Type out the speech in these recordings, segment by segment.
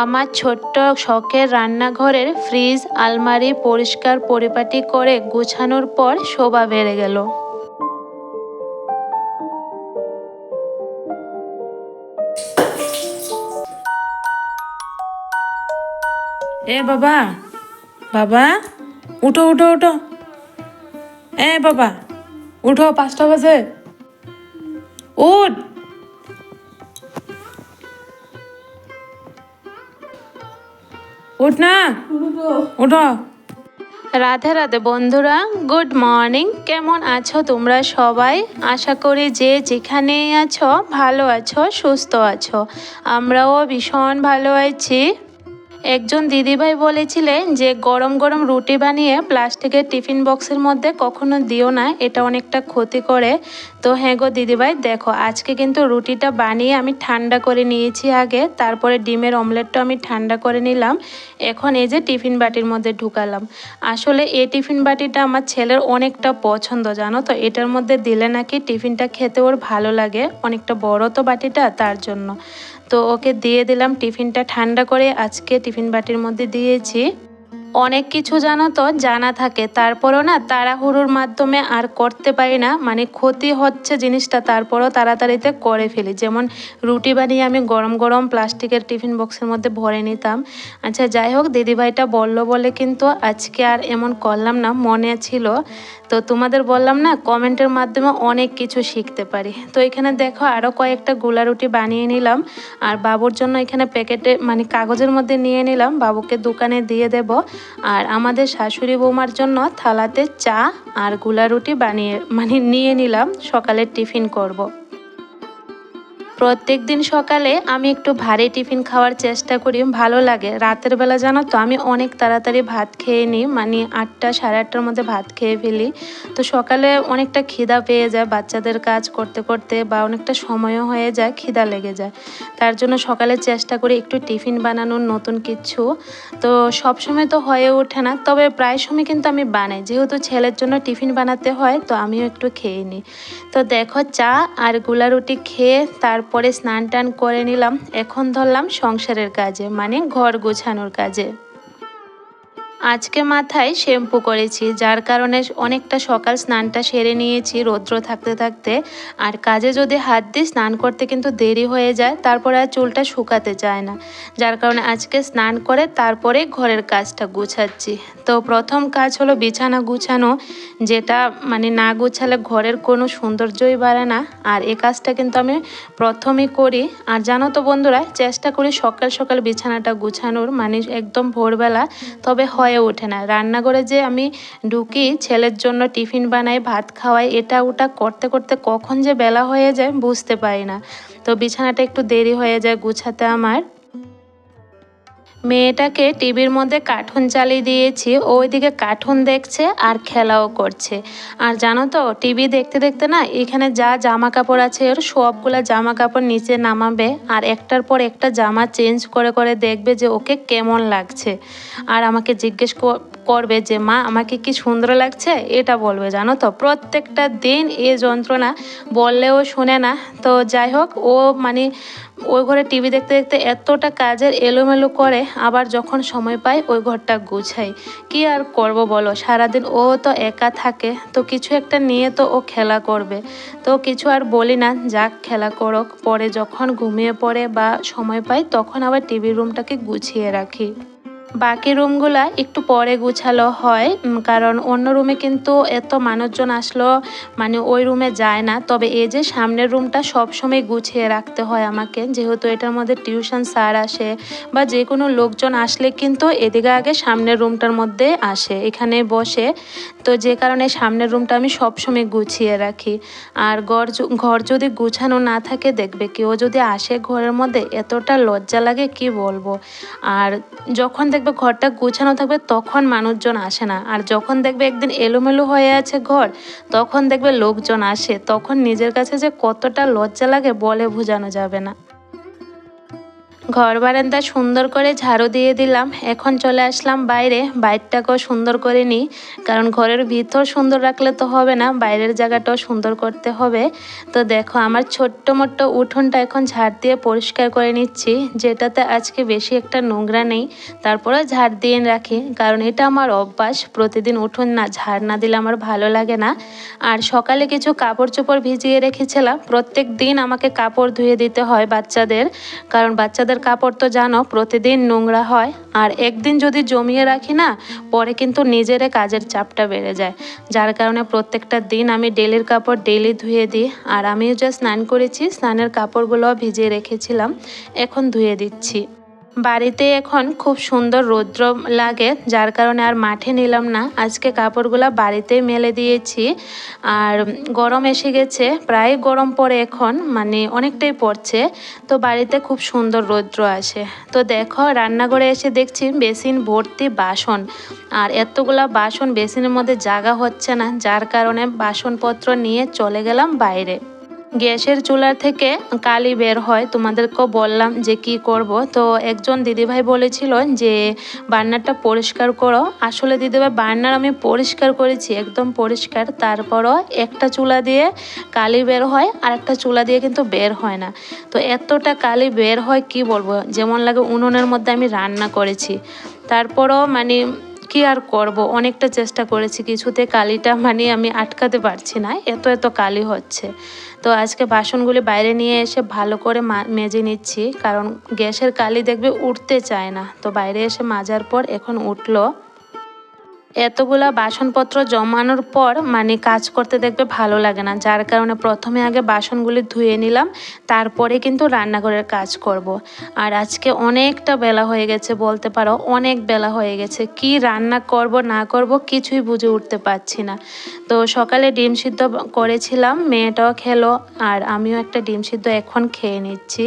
আমার ছোট্ট শখের রান্নাঘরের ফ্রিজ আলমারি পরিষ্কার পরিপাটি করে গুছানোর পর শোভা বেড়ে গেল। এ বাবা, বাবা, উঠো উঠো উঠো। এ বাবা, উঠো, 5টা বাজে। উঠ, উঠ না, উঠো। রাধে রাধে বন্ধুরা, গুড মর্নিং। কেমন আছো তোমরা সবাই? আশা করি যে যেখানেই আছো ভালো আছো, সুস্থ আছো। আমরাও ভীষণ ভালো আছি। একজন দিদিভাই বলেছিলেন যে গরম গরম রুটি বানিয়ে প্লাস্টিকের টিফিন বক্সের মধ্যে কখনো দিও না, এটা অনেকটা ক্ষতি করে। তো হ্যাঁ গো দিদিভাই, দেখো আজকে কিন্তু রুটিটা বানিয়ে আমি ঠান্ডা করে নিয়েছি আগে, তারপরে ডিমের অমলেটটা আমি ঠান্ডা করে নিলাম। এখন এই যে টিফিন বাটির মধ্যে ঢুকালাম। আসলে এই টিফিন বাটিটা আমার ছেলের অনেকটা পছন্দ, জানো তো। এটার মধ্যে দিলে নাকি টিফিনটা খেতে ওর ভালো লাগে, অনেকটা বড় তো বাটিটা, তার জন্য। তো ওকে দিয়ে দিলাম টিফিনটা ঠান্ডা করে, আজকে টিফিন বাটির মধ্যে দিয়েছি। অনেক কিছু জানো তো জানা থাকে, তারপরও না তাড়াহুড়োর মাধ্যমে আর করতে পারি না, মানে ক্ষতি হচ্ছে জিনিসটা, তারপরও তাড়াতাড়িতে করে ফেলি। যেমন রুটি বানিয়ে আমি গরম গরম প্লাস্টিকের টিফিন বক্সের মধ্যে ভরে নিতাম। আচ্ছা যাই হোক, দিদিভাইটা বললো বলে কিন্তু আজকে আর এমন করলাম না, মনে ছিল। তো তোমাদের বললাম না, কমেন্টের মাধ্যমে অনেক কিছু শিখতে পারি। তো এখানে দেখো আরও কয়েকটা গোলা রুটি বানিয়ে নিলাম, আর বাবুর জন্য এখানে প্যাকেটে মানে কাগজের মধ্যে নিয়ে নিলাম, বাবুকে দোকানে দিয়ে দেব। আর আমাদের শাশুড়ি বৌমার জন্য থালাতে চা আর গোলা রুটি বানিয়ে নিয়ে নিলাম, সকালের টিফিন করব। প্রত্যেক দিন সকালে আমি একটু ভারী টিফিন খাওয়ার চেষ্টা করি, ভালো লাগে। রাতের বেলা জানো তো আমি অনেক তাড়াতাড়ি ভাত খেয়ে নিই, মানে 8টা সাড়ে 8টার মধ্যে ভাত খেয়ে ফেলি। তো সকালে অনেকটা খিদা পেয়ে যায়, বাচ্চাদের কাজ করতে করতে বা অনেকটা সময়ও হয়ে যায়, খিদা লেগে যায়। তার জন্য সকালে চেষ্টা করি একটু টিফিন বানানোর, নতুন কিছু। তো সব সময় তো হয়ে ওঠে না, তবে প্রায় সময় কিন্তু আমি বানাই, যেহেতু ছেলের জন্য টিফিন বানাতে হয়, তো আমিও একটু খেয়ে নিই। তো দেখো চা আর গোলা রুটি খেয়ে তারপরে স্নান টান করে নিলাম। এখন ধরলাম সংসারের কাজে, মানে ঘর গোছানোর কাজে। আজকে মাথায় শ্যাম্পু করেছি, যার কারণে অনেকটা সকাল স্নানটা সেরে নিয়েছি রৌদ্র থাকতে থাকতে। আর কাজে যদি হাত দিই স্নান করতে কিন্তু দেরি হয়ে যায়, তারপরে আর চুলটা শুকাতে চায় না, যার কারণে আজকে স্নান করে তারপরে ঘরের কাজটা গুছাচ্ছি। তো প্রথম কাজ হলো বিছানা গুছানো, যেটা মানে না গুছালে ঘরের কোনো সৌন্দর্যই বাড়ে না। আর এই কাজটা কিন্তু আমি প্রথমেই করি। আর জানো তো বন্ধুরা, চেষ্টা করি সকাল সকাল বিছানাটা গুছানোর, মানে একদম ভোরবেলা, তবে হয়ে ওঠে না। রান্নাঘরে যে আমি ঢুকি, ছেলের জন্য টিফিন বানাই, ভাত খাওয়াই, এটা ওটা করতে করতে কখন যে বেলা হয়ে যায় বুঝতে পারি না। তো বিছানাটা একটু দেরি হয়ে যায় গুছাতে আমার। মেয়েটাকে টিভির মধ্যে কার্টুন চালিয়ে দিয়েছি, ওইদিকে কার্টুন দেখছে আর খেলাও করছে। আর জানো তো, টিভি দেখতে দেখতে না এখানে যা জামা কাপড় আছে ওর সবগুলা জামা কাপড় নিচে নামাবে, আর একটার পর একটা জামা চেঞ্জ করে করে দেখবে যে ওকে কেমন লাগছে। আর আমাকে জিজ্ঞেস করবে যে মা আমাকে কি সুন্দর লাগছে, এটা বলবে। জানো তো, প্রত্যেকটা দিন এ যন্ত্রণা, বললেও শুনে না। তো যাই হোক, ও মানে ওই ঘরে টিভি দেখতে দেখতে এতটা কাজের এলোমেলো করে, আবার যখন সময় পায় ওই ঘরটা গুছাই। কি আর করব বলো, সারাদিন ও তো একা থাকে, তো কিছু একটা নিয়ে তো ও খেলা করবে। তো কিছু আর বলি না, যাক খেলা করুক, পরে যখন ঘুমিয়ে পড়ে বা সময় পাই তখন আবার টিভি রুমটাকে গুছিয়ে রাখি। বাকি রুমগুলা একটু পরে গুছালো হয়, কারণ অন্য রুমে কিন্তু এত মানুষজন আসলো মানে ওই রুমে যায় না। তবে এই যে সামনের রুমটা সবসময় গুছিয়ে রাখতে হয় আমাকে, যেহেতু এটার মধ্যে টিউশন স্যার আসে বা যে কোনো লোকজন আসলে কিন্তু এদিকে আগে সামনের রুমটার মধ্যে আসে, এখানে বসে। তো যে কারণে সামনের রুমটা আমি সবসময় গুছিয়ে রাখি। আর ঘর যদি গুছানো না থাকে, দেখবে কেউ যদি আসে ঘরের মধ্যে, এতটা লজ্জা লাগে কি বলবো। আর যখন দেখবে ঘরটা গুছানো থাকবে তখন মানুষজন আসে না, আর যখন দেখবে একদিন এলোমেলো হয়ে আছে ঘর, তখন দেখবে লোকজন আসে, তখন নিজের কাছে যে কতটা লজ্জা লাগে বলে বোঝানো যাবে না। ঘর বারান্দা সুন্দর করে ঝাড়ু দিয়ে দিলাম। এখন চলে আসলাম বাইরে, বাইরটাকেও সুন্দর করে নিই, কারণ ঘরের ভিতর সুন্দর রাখলে তো হবে না, বাইরের জায়গাটাও সুন্দর করতে হবে। তো দেখো আমার ছোট্ট মোট্ট উঠোনটা এখন ঝাড় দিয়ে পরিষ্কার করে নিচ্ছি, যেটাতে আজকে বেশি একটা নোংরা নেই, তারপরে ঝাড় দিয়ে রাখি, কারণ এটা আমার অভ্যাস। প্রতিদিন উঠোন না ঝাড় না দিলে আমার ভালো লাগে না। আর সকালে কিছু কাপড় চোপড় ভিজিয়ে রেখেছিলাম। প্রত্যেক দিন আমাকে কাপড় ধুয়ে দিতে হয় বাচ্চাদের, কারণ বাচ্চাদের কাপড় তো জানো প্রতিদিন নোংরা হয়। আর একদিন যদি জমিয়ে রাখি না, পরে কিন্তু নিজের কাজের চাপটা বেড়ে যায়, যার কারণে প্রত্যেকটা দিন আমি ডেলির কাপড় ডেলি ধুয়ে দিই। আর আমিও যা স্নান করেছি, স্নানের কাপড়গুলো ভিজিয়ে রেখেছিলাম, এখন ধুয়ে দিচ্ছি। বাড়িতে এখন খুব সুন্দর রৌদ্র লাগে, যার কারণে আর মাঠে নিলাম না, আজকে কাপড়গুলো বাড়িতেই মেলে দিয়েছি। আর গরম এসে গেছে, প্রায় গরম পড়ে এখন, মানে অনেকটাই পড়ছে, তো বাড়িতে খুব সুন্দর রৌদ্র আসে। তো দেখো রান্নাঘরে এসে দেখছি বেসিন ভর্তি বাসন, আর এতগুলা বাসন বেসিনের মধ্যে জায়গা হচ্ছে না, যার কারণে বাসনপত্র নিয়ে চলে গেলাম বাইরে। গ্যাসের চুলার থেকে কালি বের হয়, তোমাদেরকেও বললাম যে কি করব। তো একজন দিদিভাই বলেছিল যে বার্নারটা পরিষ্কার করো। আসলে দিদিভাই বার্নার আমি পরিষ্কার করেছি, একদম পরিষ্কার, তারপরও একটা চুলা দিয়ে কালি বের হয় আর একটা চুলা দিয়ে কিন্তু বের হয় না। তো এতটা কালি বের হয় কি বলবো, যেমন লাগে উনুনের মধ্যে আমি রান্না করেছি। তারপরও মানে কি আর করব, অনেকটা চেষ্টা করেছি, কিছুতে কালিটা মানে আমি আটকাতে পারছি না, এত এত কালি হচ্ছে। তো আজকে বাসনগুলি বাইরে নিয়ে এসে ভালো করে মেজে নিচ্ছি, কারণ গ্যাসের কালি দেখবে উঠতে চায় না। তো বাইরে এসে মাজার পর এখন উঠলো। এতগুলা বাসনপত্র জমানোর পর মানে কাজ করতে দেখবে ভালো লাগে না, যার কারণে প্রথমে আগে বাসনগুলি ধুয়ে নিলাম, তারপরে কিন্তু রান্নাঘরের কাজ করব। আর আজকে অনেকটা বেলা হয়ে গেছে, বলতে পারো অনেক বেলা হয়ে গেছে, কি রান্না করব না করব কিছুই বুঝে উঠতে পারছি না। তো সকালে ডিম সিদ্ধ করেছিলাম, মেয়েটাও খেলো, আর আমিও একটা ডিম সিদ্ধ এখন খেয়ে নিচ্ছি।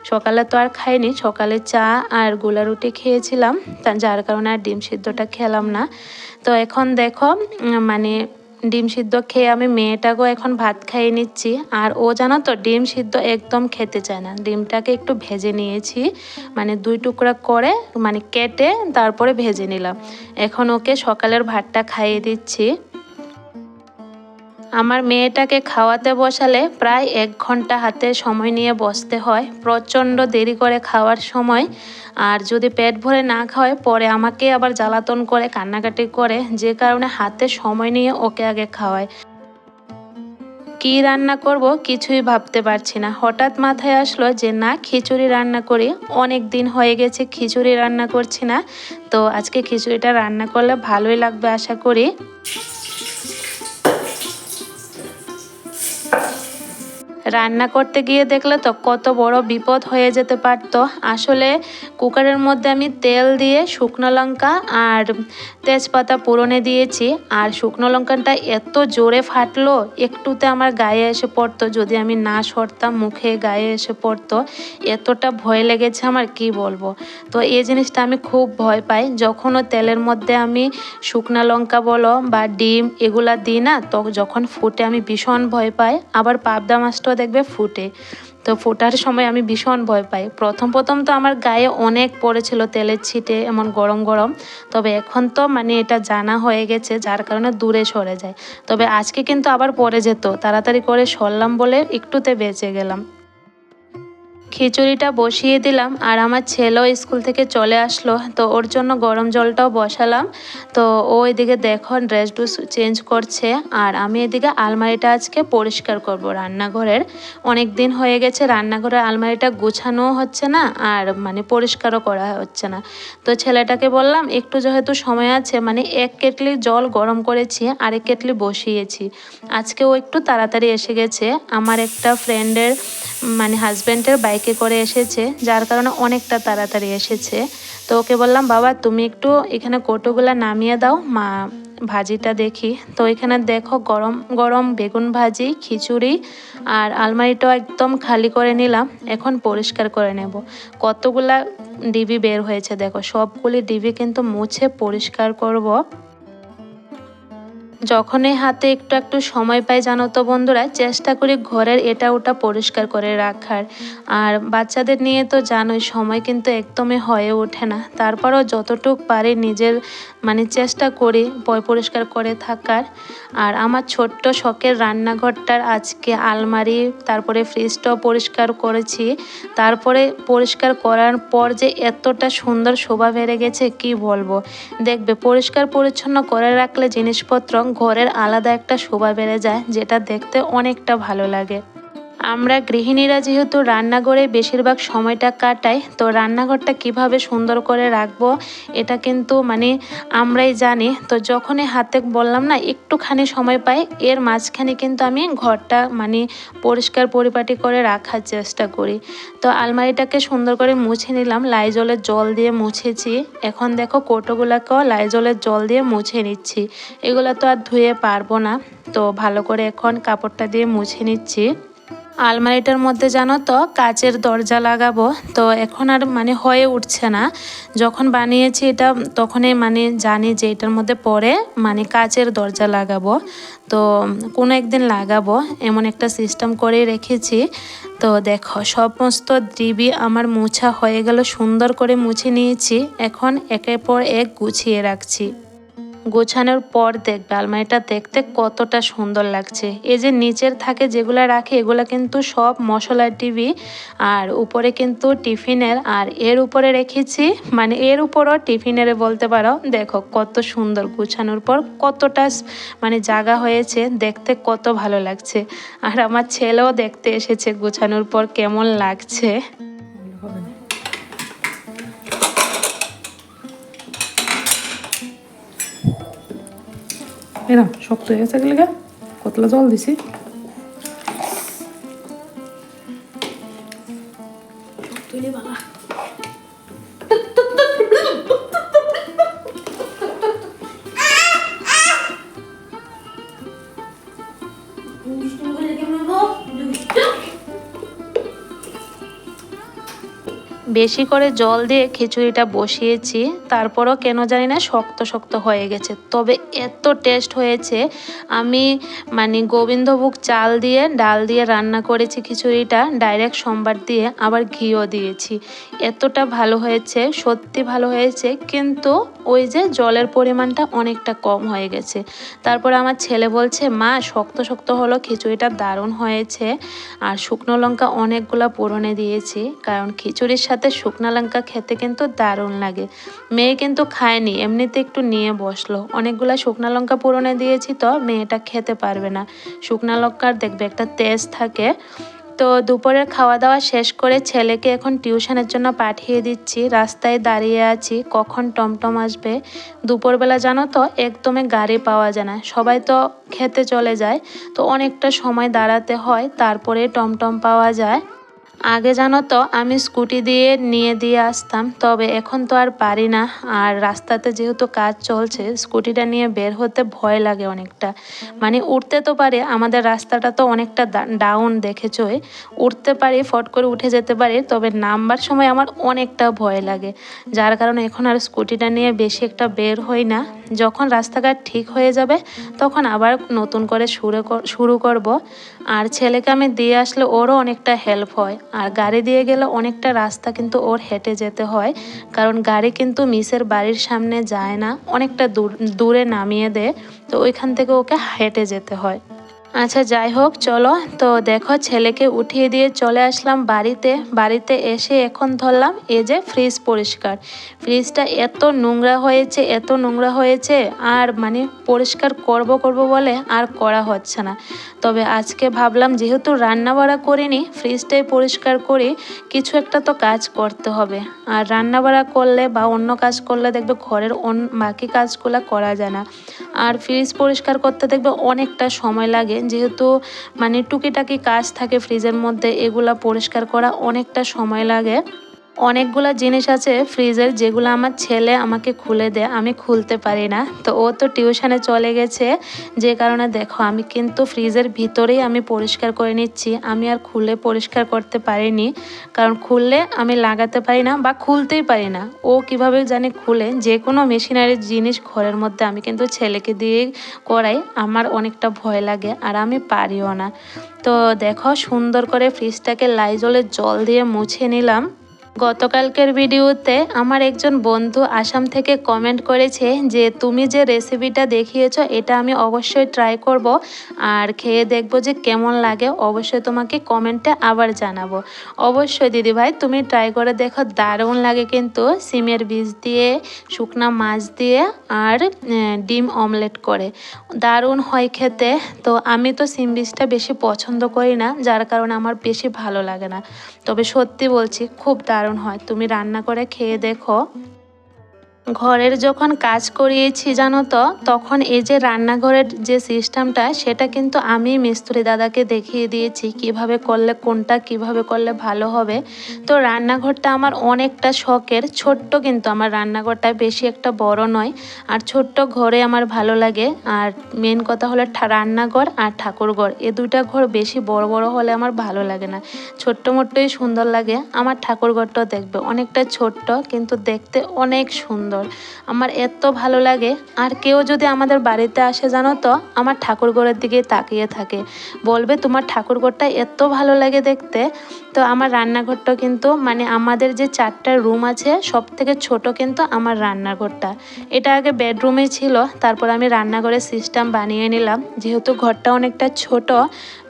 সকালে তো আর খাইনি, সকালে চা আর গোলা রুটি খেয়েছিলাম, যার কারণে আর ডিম সিদ্ধটা খেলাম না। তো এখন দেখো মানে ডিম সিদ্ধ খেয়ে আমি মেয়েটাকেও এখন ভাত খাইয়ে নিচ্ছি। আর ও জানো তো ডিম সিদ্ধ একদম খেতে চায় না, ডিমটাকে একটু ভেজে নিয়েছি, মানে 2 টুকরা করে মানে কেটে তারপরে ভেজে নিলাম। এখন ওকে সকালের ভাতটা খাইয়ে দিচ্ছি। আমার মেয়েটাকে খাওয়াতে বসালে প্রায় 1 ঘন্টা হাতে সময় নিয়ে বসতে হয়, প্রচণ্ড দেরি করে খাওয়ার সময়। আর যদি পেট ভরে না খাওয়ায় পরে আমাকে আবার জ্বালাতন করে কান্নাকাটি করে, যে কারণে হাতে সময় নিয়ে ওকে আগে খাওয়ায়। কি রান্না করব কিছুই ভাবতে পারছি না, হঠাৎ মাথায় আসলো যে না খিচুড়ি রান্না করি, অনেক দিন হয়ে গেছে খিচুড়ি রান্না করছি না, তো আজকে খিচুড়িটা রান্না করলে ভালোই লাগবে আশা করি। রান্না করতে গিয়ে দেখলে তো কত বড় বিপদ হয়ে যেতে পারত। আসলে কুকারের মধ্যে আমি তেল দিয়ে শুকনো লঙ্কা আর তেজপাতা ফোড়নে দিয়েছি, আর শুকনো লঙ্কাটা এত জোরে ফাটলো, একটুতে আমার গায়ে এসে পড়তো, যদি আমি না সরতাম মুখে গায়ে এসে পড়তো, এতটা ভয় লেগেছে আমার কি বলবো। তো এই জিনিসটা আমি খুব ভয় পাই, যখনও তেলের মধ্যে আমি শুকনো লঙ্কা বলো বা ডিম এগুলা দিই না, তো যখন ফুটে আমি ভীষণ ভয় পাই। আবার পাবদা মাছটাও দেখবে ফুটে, তো ফোটার সময় আমি ভীষণ ভয় পাই। প্রথম প্রথম তো আমার গায়ে অনেক পড়েছিল তেলের ছিটে, এমন গরম গরম, তবে এখন তো মানে এটা জানা হয়ে গেছে, যার কারণে দূরে সরে যায়। তবে আজকে কিন্তু আবার পড়ে যেত, তাড়াতাড়ি করে সরলাম বলে একটুতে বেঁচে গেলাম। খিচুড়িটা বসিয়ে দিলাম, আর আমার ছেলেও স্কুল থেকে চলে আসলো, তো ওর জন্য গরম জলটাও বসালাম। তো ও এদিকে দেখো ড্রেস ড্রেস চেঞ্জ করছে, আর আমি এদিকে আলমারিটা আজকে পরিষ্কার করব রান্নাঘরের। অনেক দিন হয়ে গেছে রান্নাঘরের আলমারিটা গুছানোও হচ্ছে না, আর মানে পরিষ্কারও করা হচ্ছে না। তো ছেলেটাকে বললাম একটু যেহেতু সময় আছে, মানে 1 কেটলি জল গরম করেছি, আর 1 কেটলি বসিয়েছি। আজকে ও একটু তাড়াতাড়ি এসে গেছে, আমার একটা ফ্রেন্ডের মানে হাজব্যান্ডের বাইকে করে এসেছে, যার কারণে অনেকটা তাড়াতাড়ি এসেছে। তো ওকে বললাম বাবা তুমি একটু এখানে কৌটোগুলা নামিয়ে দাও, মা ভাজিটা দেখি। তো এখানে দেখো গরম গরম বেগুন ভাজি, খিচুড়ি, আর আলমারিটাও একদম খালি করে নিলাম, এখন পরিষ্কার করে নেব। কতগুলা ডিবি বের হয়েছে দেখো, সবগুলি ডিবি কিন্তু মুছে পরিষ্কার করব। যখনই হাতে একটু একটু সময় পাই জানো তো বন্ধুরা, চেষ্টা করি ঘরের এটা ওটা পরিষ্কার করে রাখার। আর বাচ্চাদের নিয়ে তো জানোই সময় কিন্তু একদমই হয়ে ওঠে না, তারপরও যতটুক পারি নিজের চেষ্টা করি পরিষ্কার করে থাকার। আর আমার ছোট্ট শখের রান্নাঘরটার আজকে আলমারি তারপরে ফ্রিজটাও পরিষ্কার করেছি। তারপরে পরিষ্কার করার পর যে এতটা সুন্দর শোভা বেড়ে গেছে কি বলবো। দেখবে পরিষ্কার পরিচ্ছন্ন করে রাখলে জিনিসপত্র ঘরের আলাদা একটা শোভা বেড়ে যায়, যেটা দেখতে অনেকটা ভালো লাগে। আমরা গৃহিণীরা যেহেতু রান্নাঘরে বেশিরভাগ সময়টা কাটাই, তো রান্নাঘরটা কিভাবে সুন্দর করে রাখবো এটা কিন্তু আমরাই জানি। তো যখনই হাতে বললাম না একটুখানি সময় পাই, এর মাঝখানে কিন্তু আমি ঘরটা পরিষ্কার পরিপাটি করে রাখার চেষ্টা করি। তো আলমারিটাকে সুন্দর করে মুছে নিলাম, লাইজলের জল দিয়ে মুছেছি। এখন দেখো কৌটোগুলোকেও লাইজলের জল দিয়ে মুছে নিচ্ছি। এগুলো তো আর ধুয়ে পারবো না, তো ভালো করে এখন কাপড়টা দিয়ে মুছে নিচ্ছি। আলমারিটার মধ্যে জানো তো কাচের দরজা লাগাবো, তো এখন আর হয়ে উঠছে না। যখন বানিয়েছি এটা তখনই জানি যে এটার মধ্যে পরে কাচের দরজা লাগাবো। তো কোনো একদিন লাগাবো এমন একটা সিস্টেম করে রেখেছি। তো দেখো সমস্ত ডিবি আমার মোছা হয়ে গেল, সুন্দর করে মুছে নিয়েছি। এখন একের পর এক গুছিয়ে রাখছি। গোছানোর পর দেখবে আলমারিটা দেখতে কতটা সুন্দর লাগছে। এই যে নিচের থাকে যেগুলো রাখে এগুলো কিন্তু সব মশলার ডিবি, আর উপরে কিন্তু টিফিনের, আর এর উপরে রেখেছি এর উপরও টিফিনের বলতে পারো। দেখো কত সুন্দর গোছানোর পর কতটা জায়গা হয়েছে, দেখতে কত ভালো লাগছে। আর আমার ছেলেও দেখতে এসেছে গোছানোর পর কেমন লাগছে। এরা শক্ত হয়ে গেছে গেলে কতলা জল দিছি। বেশি করে জল দিয়ে খিচুড়িটা বসিয়েছি, তারপরও কেন জানি না শক্ত শক্ত হয়ে গেছে, তবে এত টেস্ট হয়েছে। আমি গোবিন্দভোগ চাল দিয়ে ডাল দিয়ে রান্না করেছি খিচুড়িটা, ডাইরেক্ট সোমবার দিয়ে, আবার ঘিও দিয়েছি। এতটা ভালো হয়েছে, সত্যি ভালো হয়েছে, কিন্তু ওই যে জলের পরিমাণটা অনেকটা কম হয়ে গেছে। তারপরে আমার ছেলে বলছে মা শক্ত শক্ত হলো, খিচুড়িটা দারুণ হয়েছে। আর শুকনো লঙ্কা অনেকগুলো পোড়নে দিয়েছি, কারণ খিচুড়ির সাথে শুকনো লঙ্কা খেতে কিন্তু দারুণ লাগে। মেয়ে কিন্তু খায়নি, এমনিতে একটু নিয়ে বসলো। অনেকগুলো শুকনো লঙ্কা পোড়নে দিয়েছি, তো মেয়েটা খেতে পারবে না। শুকনো লঙ্কার দেখবে একটা তেজ থাকে। তো দুপুরের খাওয়া দাওয়া শেষ করে ছেলেকে এখন টিউশনের জন্য পাঠিয়ে দিচ্ছি। রাস্তায় দাঁড়িয়ে আছি কখন টমটম আসবে। দুপুরবেলা জানো তো একদমই গাড়ি পাওয়া যায় না, সবাই তো খেতে চলে যায়, তো অনেকটা সময় দাঁড়াতে হয়, তারপরে টমটম পাওয়া যায়। আগে জানো তো আমি স্কুটি নিয়ে দিয়ে আসতাম, তবে এখন তো আর পারি না। আর রাস্তাতে যেহেতু কাজ চলছে, স্কুটিটা নিয়ে বের হতে ভয় লাগে অনেকটা। উঠতে তো পারি, আমাদের রাস্তাটা তো অনেকটা ডাউন দেখেছই, উঠতে পারি, ফট করে উঠে যেতে পারি, তবে নামবার সময় আমার অনেকটা ভয় লাগে। যার কারণে এখন আর স্কুটিটা নিয়ে বেশি একটা বের হই না। যখন রাস্তাঘাট ঠিক হয়ে যাবে তখন আবার নতুন করে শুরু করব। আর ছেলেকে আমি দিয়ে আসলে ওরও অনেকটা হেল্প হয়। আর গাড়ি দিয়ে গেলে অনেকটা রাস্তা কিন্তু ওর হেঁটে যেতে হয়, কারণ গাড়ি কিন্তু মিসের বাড়ির সামনে যায় না, অনেকটা দূরে নামিয়ে দেয়, তো ওইখান থেকে ওকে হেঁটে যেতে হয়। আচ্ছা যাই হোক চলো, তো দেখো ছেলেকে উঠিয়ে দিয়ে চলে আসলাম বাড়িতে এসে এখন ধরলাম এই যে ফ্রিজ পরিষ্কার। ফ্রিজটা এত নোংরা হয়েছে, এত নোংরা হয়েছে, আর পরিষ্কার করব বলে আর করা হচ্ছে না। তবে আজকে ভাবলাম যেহেতু রান্না বাড়া করিনি, ফ্রিজটাই পরিষ্কার করি, কিছু একটা তো কাজ করতে হবে। আর রান্না বাড়া করলে বা অন্য কাজ করলে দেখবে ঘরের বাকি কাজগুলো করা যায় না। আর ফ্রিজ পরিষ্কার করতে দেখবে অনেকটা সময় লাগে, যেহেতু টুকিটাকি কাজ থাকে ফ্রিজের মধ্যে, এগুলা পরিষ্কার করা অনেকটা সময় লাগে। অনেকগুলো জিনিস আছে ফ্রিজের যেগুলো আমার ছেলে আমাকে খুলে দেয়, আমি খুলতে পারি না। তো ও তো টিউশনে চলে গেছে, যে কারণে দেখো আমি কিন্তু ফ্রিজের ভিতরেই আমি পরিষ্কার করে নিচ্ছি। আমি আর খুলে পরিষ্কার করতে পারিনি, কারণ খুললে আমি লাগাতে পারি না বা খুলতেই পারি না। ও কিভাবে জানি খুলে, যে কোনো মেশিনারি জিনিস ঘরের মধ্যে আমি কিন্তু ছেলেকে দিয়ে করাই। আমার অনেকটা ভয় লাগে আর আমি পারিও না। তো দেখো সুন্দর করে ফ্রিজটাকে লাইজলের জল দিয়ে মুছে নিলাম। গতকালকের ভিডিওতে আমার একজন বন্ধু আসাম থেকে কমেন্ট করেছে যে তুমি যে রেসিপিটা দেখিয়েছো এটা আমি অবশ্যই ট্রাই করব আর খেয়ে দেখব যে কেমন লাগে। অবশ্যই তোমাকে কমেন্টে আবার জানাবো। অবশ্যই দিদিভাই তুমি ট্রাই করে দেখো, দারুণ লাগে কিন্তু সিমের বীজ দিয়ে, শুকনা মাছ দিয়ে আর ডিম অমলেট করে দারুণ হয় খেতে। তো আমি তো সিম বীজটা বেশি পছন্দ করি না, যার কারণে আমার বেশি ভালো লাগে না। তবে সত্যি বলছি খুব দারুণ হয়, তুমি রান্না করে খেয়ে দেখো। ঘরের যখন কাজ করিয়েছি জানো তো, তখন এই যে রান্নাঘরের যে সিস্টেমটা সেটা কিন্তু আমি মিস্ত্রি দাদাকে দেখিয়ে দিয়েছি কিভাবে করলে কোনটা কিভাবে করলে ভালো হবে। তো রান্নাঘরটা আমার অনেকটা শখের, ছোট্ট কিন্তু আমার রান্নাঘরটা বেশি একটা বড় নয়। আর ছোট্ট ঘরে আমার ভালো লাগে। আর মেন কথা হলো রান্নাঘর আর ঠাকুরঘর, এ দুইটা ঘর বেশি বড় বড় হলে আমার ভালো লাগে না, ছোট্ট মোট্টই সুন্দর লাগে। আমার ঠাকুরঘরটাও দেখবে অনেকটা ছোট্ট কিন্তু দেখতে অনেক সুন্দর, আমার এত ভালো লাগে। আর কেউ যদি আমাদের বাড়িতে আসে জানো তো, আমার ঠাকুরঘরের দিকে তাকিয়ে থাকে, বলবে তোমার ঠাকুরঘরটা এত ভালো লাগে দেখতে। তো আমার রান্নাঘরটা কিন্তু মানে আমাদের যে 4টা রুম আছে সব থেকে ছোট কিন্তু আমার রান্নাঘরটা। এটা আগে বেডরুমে ছিল, তারপর আমি রান্নাঘরের সিস্টেম বানিয়ে নিলাম। যেহেতু ঘরটা অনেকটা ছোট,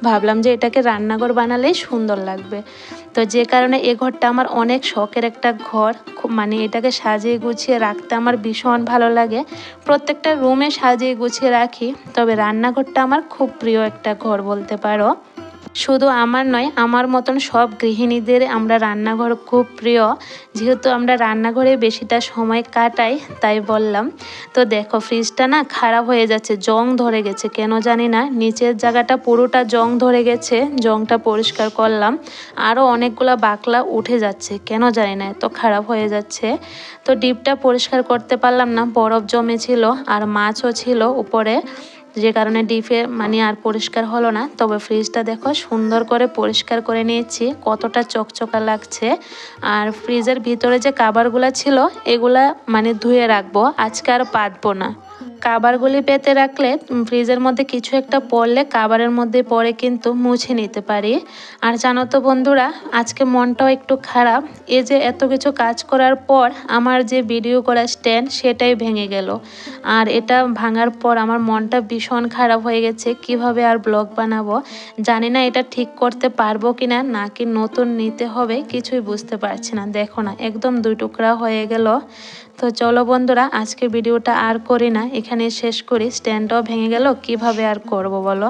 ভাবলাম যে এটাকে রান্নাঘর বানালেই সুন্দর লাগবে। তো যে কারণে এ ঘরটা আমার অনেক শখের একটা ঘর, খুব মানে এটাকে সাজিয়ে গুছিয়ে রাখতে আমার ভীষণ ভালো লাগে। প্রত্যেকটা রুমে সাজিয়ে গুছিয়ে রাখি, তবে রান্নাঘরটা আমার খুব প্রিয় একটা ঘর বলতে পারো। শুধু আমার নয়, আমার মতন সব গৃহিণীদের আমরা রান্নাঘর খুব প্রিয়, যেহেতু আমরা রান্নাঘরে বেশিটা সময় কাটাই তাই বললাম। তো দেখো ফ্রিজটা না খারাপ হয়ে যাচ্ছে, জং ধরে গেছে কেন জানি না, নিচের জায়গাটা পুরোটা জং ধরে গেছে। জংটা পরিষ্কার করলাম, আরও অনেকগুলো বাকলা উঠে যাচ্ছে কেন জানি না, এত খারাপ হয়ে যাচ্ছে। তো ডিপটা পরিষ্কার করতে পারলাম না, বরফ জমেছিল আর মাছও ছিল উপরে, যে কারণে ডিপে মানে আর পরিষ্কার হলো না। তবে ফ্রিজটা দেখো সুন্দর করে পরিষ্কার করে নিয়েছি, কতটা চকচকা লাগছে। আর ফ্রিজের ভিতরে যে কাভারগুলো ছিল এগুলা মানে ধুয়ে রাখবো, আজকে আর পাতবো না। কাভারগুলি পেতে রাখলে ফ্রিজের মধ্যে কিছু একটা পড়লে কাভারের মধ্যে পড়ে কিন্তু মুছে নিতে পারি। আর জানো তো বন্ধুরা, আজকে মনটাও একটু খারাপ। এই যে এত কিছু কাজ করার পর আমার যে ভিডিও করার স্ট্যান্ড সেটাই ভেঙে গেল। আর এটা ভাঙার পর আমার মনটা ভীষণ খারাপ হয়ে গেছে, কিভাবে আর ব্লগ বানাবো জানি না, এটা ঠিক করতে পারবো কিনা নাকি নতুন নিতে হবে কিছুই বুঝতে পারছি না। দেখো না একদম 2 টুকরা হয়ে গেল। তো চলো বন্ধুরা, আজকে ভিডিওটা আর করি না, এখানে শেষ করি। স্ট্যান্ডটাও ভেঙে গেল, কিভাবে আর করব বলো।